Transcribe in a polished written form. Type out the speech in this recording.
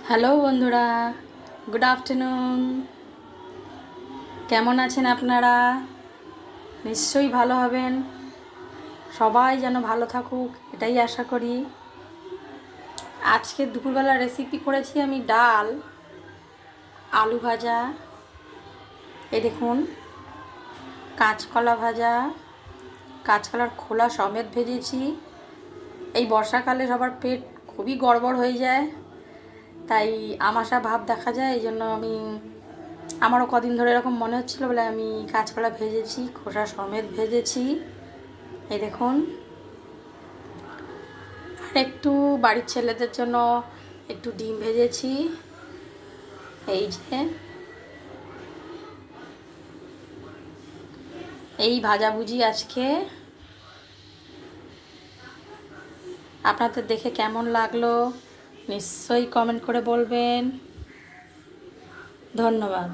Hello বন্ধুরা, good afternoon. কেমন আছেন আপনারা? নিশ্চয়ই ভালো হবেন। সবাই যেন ভালো থাকুক, এটাই আশা করি। আজকে দুপুরবেলা রেসিপি করেছি আমি ডাল, আলু ভাজা, এই দেখুন কাঁচকলা ভাজা, কাঁচকলার খোলা সমেত ভেজেছি। এই বর্ষাকালে সবার পেট খুবই গড়বড় হয়ে যায়, তাই আমাশা ভাব দেখা যায়। এই জন্য আমারও কদিন ধরে এরকম মনে হচ্ছিলো বলে আমি কাঁচকলা ভেজেছি, খোসা সমেত ভেজেছি। এই দেখুন, আর একটু বাড়ির ছেলেদের জন্য একটু ডিম ভেজেছি। এই যে এই ভাজাভুজি আজকে। আপনাদের দেখে কেমন লাগলো নিশ্চয়ই কমেন্ট করে বলবেন। ধন্যবাদ।